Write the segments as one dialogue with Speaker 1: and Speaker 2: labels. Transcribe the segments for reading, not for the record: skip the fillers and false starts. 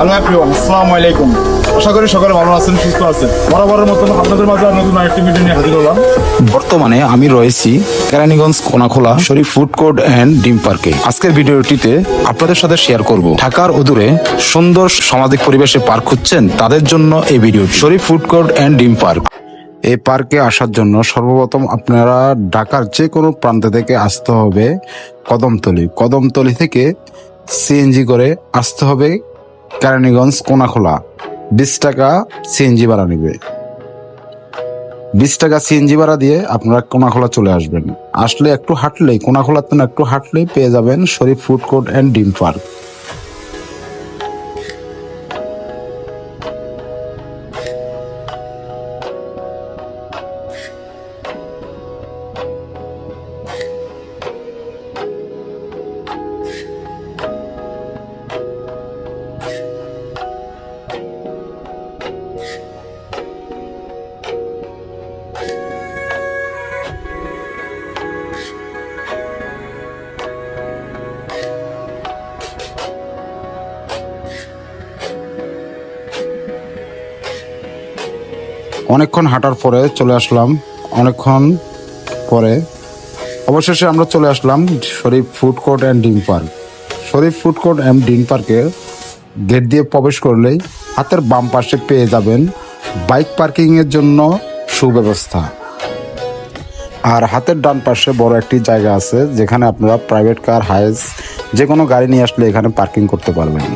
Speaker 1: Hello everyone, আসসালামু আলাইকুম। আশা করি সকলে ভালো আছেন, সুস্থ আছেন। বরাবরের মতন আপনাদের মাঝে নতুন আরেকটি ভিডিও নিয়ে হাজির হলাম।
Speaker 2: বর্তমানে আমি রয়েছি কেরানীগঞ্জ কোনাখোলা শরীফ ফুড কোর্ট অ্যান্ড ডিম পার্কে। আজকের ভিডিওটিতে আপনাদের সাথে শেয়ার করব ঢাকার অদূরে সুন্দর সামাজিক পরিবেশে পার্ক খুঁজছেন তাদের জন্য এই video. Sharif food court and ডিম পার্ক। এই পার্কে আসার জন্য সর্বপ্রথম আপনারা ঢাকার যে কোনো প্রান্ত থেকে আসতে হবে কদমতলি থেকে সিএনজি করে আসতে হবে কেরানীগঞ্জ কোনাখোলা। 20 টাকা সিএনজি ভাড়া নেবে। 20 টাকা সিএনজি ভাড়া দিয়ে আপনারা কোনাখোলা চলে আসবেন। আসলে একটু হাঁটলেই, কোনাখোলার জন্য একটু হাঁটলেই পেয়ে যাবেন শরীফ ফুড কোর্ট অ্যান্ড ডিম পার্ক। অনেকক্ষণ হাঁটার পরে চলে আসলাম, অনেকক্ষণ পরে অবশেষে আমরা চলে আসলাম শরীফ ফুড কোর্ট অ্যান্ড ডিম park. Sharif food court and ডিম পার্কে গেট দিয়ে প্রবেশ করলেই হাতের বাম পাশে পেয়ে যাবেন বাইক পার্কিংয়ের জন্য সুব্যবস্থা। আর হাতের ডান পাশে বড় একটি জায়গা আছে যেখানে আপনারা প্রাইভেট কার, হাইস যে কোনো গাড়ি নিয়ে আসলে এখানে পার্কিং করতে পারবেন।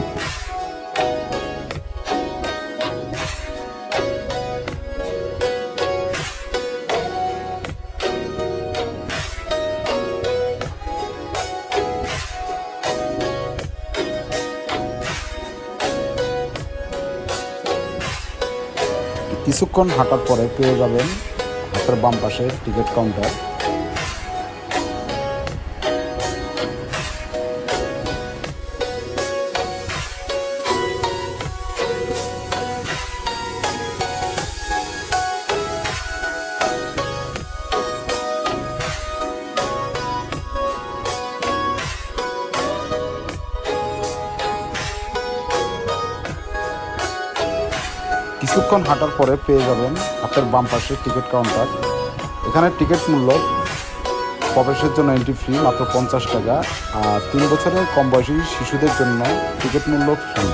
Speaker 2: কিছুক্ষণ হাঁটার পরে পেয়ে যাবেন হাতের বাম পাশে টিকিট কাউন্টার। কিছুক্ষণ হাঁটার পরে পেয়ে যাবেন হাতের বাম পাশে টিকিট কাউন্টার। এখানে টিকিট মূল্য প্রবেশের জন্য এন্ট্রি ফ্রি মাত্র 50 টাকা, আর 3 বছরের কম বয়সী শিশুদের জন্য টিকিট মূল্য ফ্রি।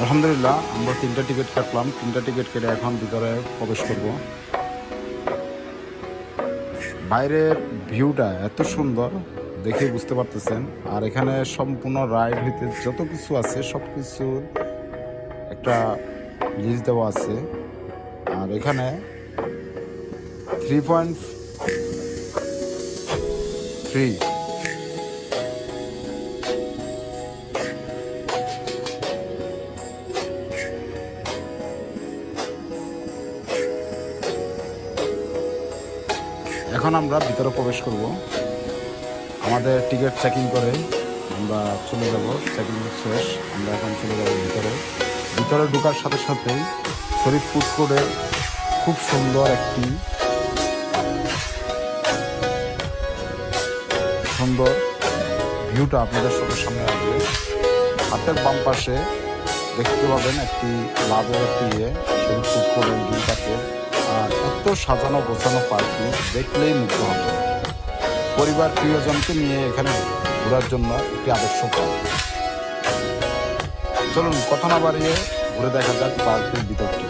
Speaker 2: আলহামদুলিল্লাহ, আমরা 3টা টিকিট কাটলাম। 3টা টিকিট কেটে এখন ভিতরে প্রবেশ করব। বাইরের ভিউটা এত সুন্দর দেখে বুঝতে পারতেছেন। আর এখানে সম্পূর্ণ রাইড হইতে যত কিছু আছে সব কিছুর একটা লিস্ট দেওয়া আছে। আর এখানে 3.3 এখন আমরা ভিতরে প্রবেশ করব। আমাদের টিকিট চেকিং করে আমরা চলে যাব। চেকিং শেষ, আমরা এখন চলে যাব ভিতরে ঢোকার সাথে সাথেই শরীফ ফুড কোর্টের খুব সুন্দর একটি ভিউটা আপনাদের চোখের সামনে আসবে। হাতের বাম পাশে দেখতে পাবেন একটি লাভের একটি শরীফ ফুড কোর্টের ডিম পার্কের। আর এত সাজানো গোছানো পার্কটি দেখলেই মুগ্ধ হবে। পরিবার প্রিয়জনকে নিয়ে এখানে ঘোরার জন্য একটি আদর্শ পার্ক। চলুন কথা না বাড়িয়ে ঘুরে দেখা যাক পার্কের ভিতরটি।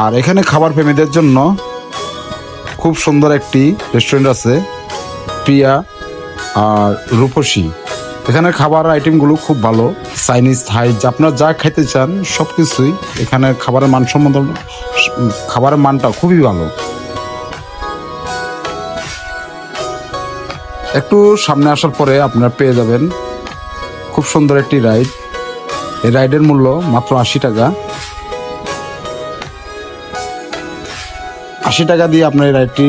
Speaker 2: আর এখানে খাবার প্রেমীদের জন্য খুব সুন্দর একটি রেস্টুরেন্ট আছে, প্রিয়া আর রূপসী। এখানে খাবার আইটেমগুলো খুব ভালো, চাইনিজ, থাই, আপনারা যা খেতে চান সব কিছুই এখানে। খাবারের মানটা খুবই ভালো। একটু সামনে আসার পরে আপনারা পেয়ে যাবেন খুব সুন্দর একটি রাইড। এই রাইডের মূল্য মাত্র 80 টাকা। 80 টাকা দিয়ে আপনার এই রাইডটি,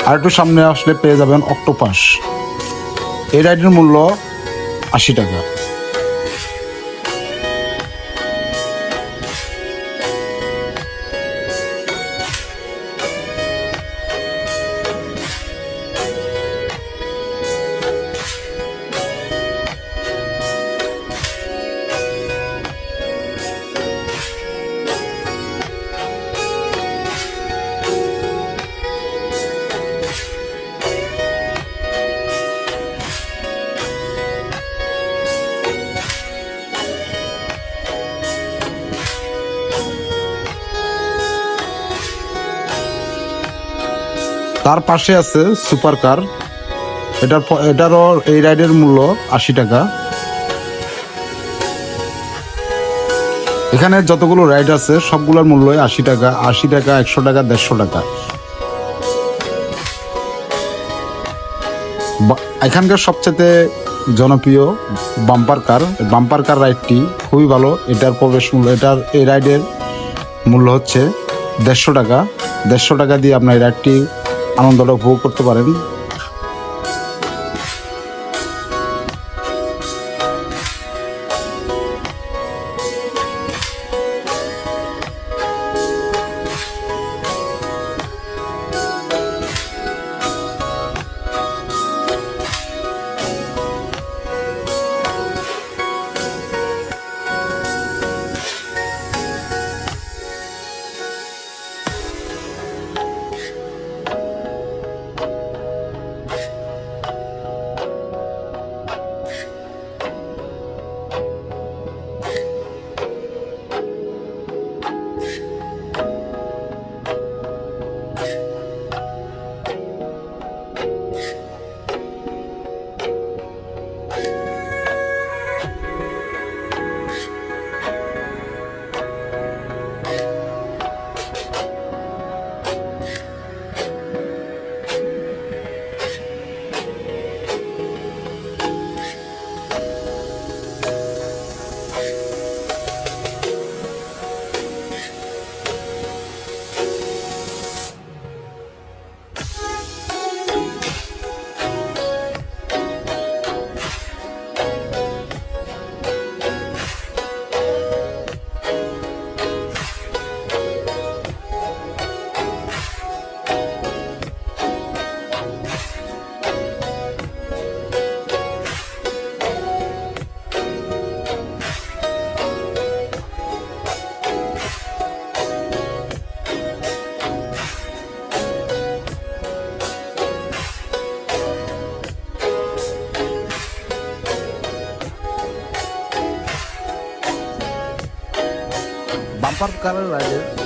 Speaker 2: আর একটু সামনে আসলে পেয়ে যাবেন অক্টোপাস। এই রাইডের মূল্য 80 টাকা। তার পাশে আছে সুপার কার। এটারও এই রাইডের মূল্য 80 টাকা। এখানে যতগুলো রাইড আছে সবগুলোর মূল্যই 80 টাকা, 80 টাকা, 100 টাকা, 150 টাকা। এখানকার সবচেয়ে জনপ্রিয় বাম্পার কার রাইডটি খুবই ভালো। এটার প্রবেশ মূল্য, এই রাইডের মূল্য হচ্ছে 150 টাকা। 150 টাকা দিয়ে আপনার এই রাইডটি আনন্দটা উপভোগ করতে পারেন।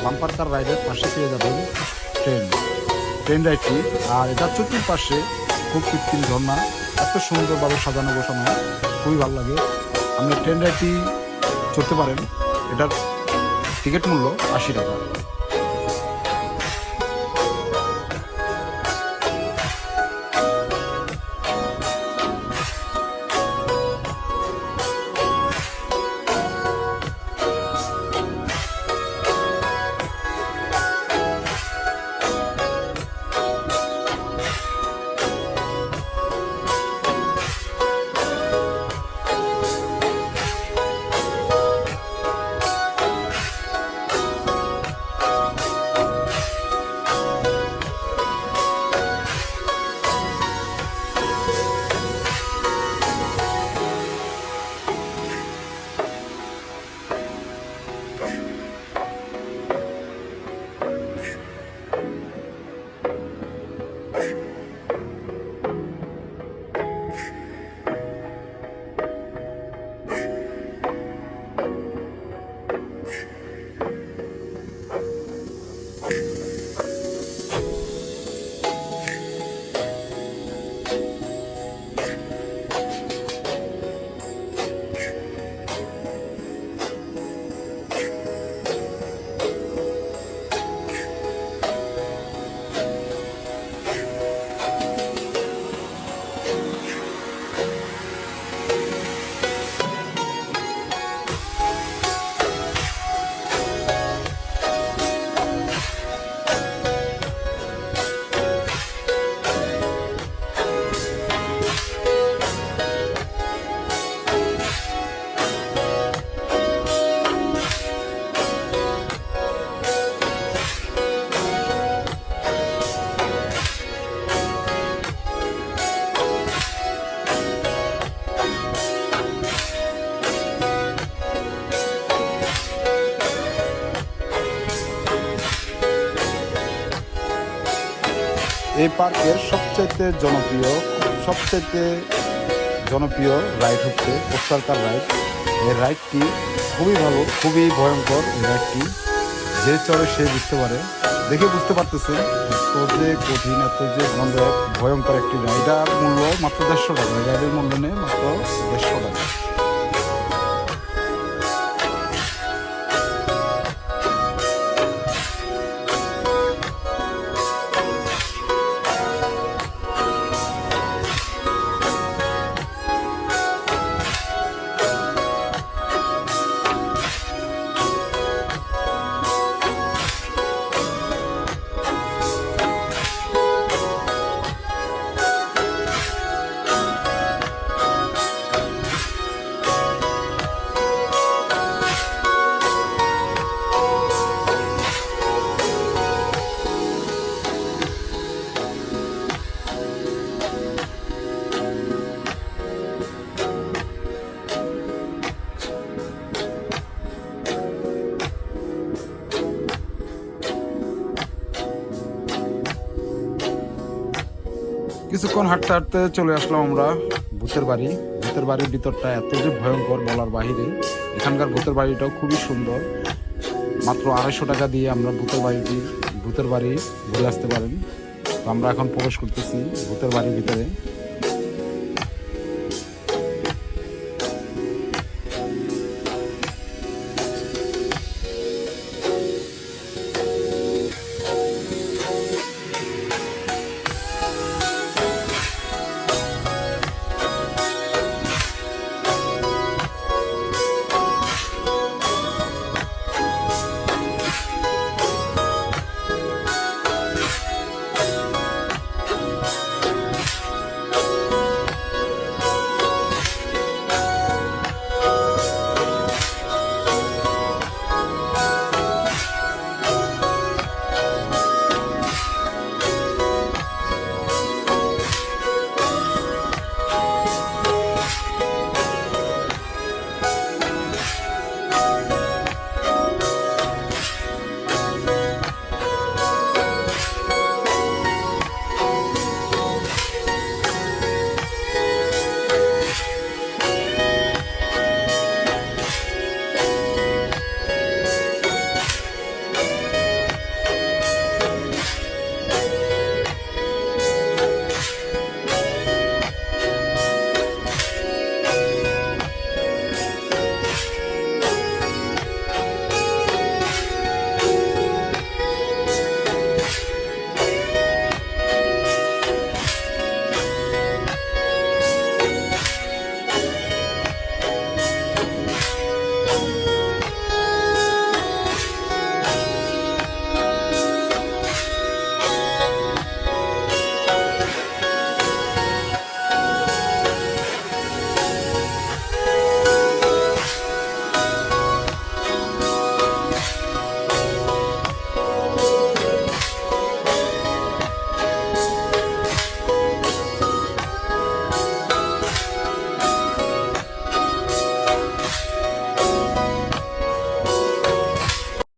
Speaker 2: বাম্পার কার রাইডের পাশে পেয়ে যাবেন ট্রেন রাইডটি। আর এটা চতুর্পাশে খুব কৃত্রিম ঝর্ণা, এত সুন্দরভাবে সাজানো গোছানো, খুবই ভালো লাগে। আপনি ট্রেন রাইডটি চড়তে পারেন। এটার টিকিট মূল্য 80 টাকা। এই পার্কের সবচাইতে জনপ্রিয় রাইড হচ্ছে পোস্টার কার রাইড। এই রাইডটি খুবই ভালো, খুবই ভয়ঙ্কর। এই রাইডটি যে চড়ে সে বুঝতে পারে, দেখে বুঝতে পারতেছেন এত যে কঠিন, এত যে ভয়ঙ্কর একটি রাইডার। মূল্য মাত্র 150 টাকা। এই রাইডের মূল্য নেই মাত্র 150 টাকা। কিছুক্ষণ হাঁটতে হাঁটতে চলে আসলাম আমরা ভূতের বাড়ি। ভূতের বাড়ির ভিতরটা এত যে ভয়ঙ্কর বলার বাহিরে। এখানকার ভূতের বাড়িটাও খুবই সুন্দর। মাত্র 250 টাকা দিয়ে আমরা ভূতের বাড়ি ঘুরে আসতে পারেন। তো আমরা এখন প্রবেশ করতেছি ভূতের বাড়ির ভিতরে।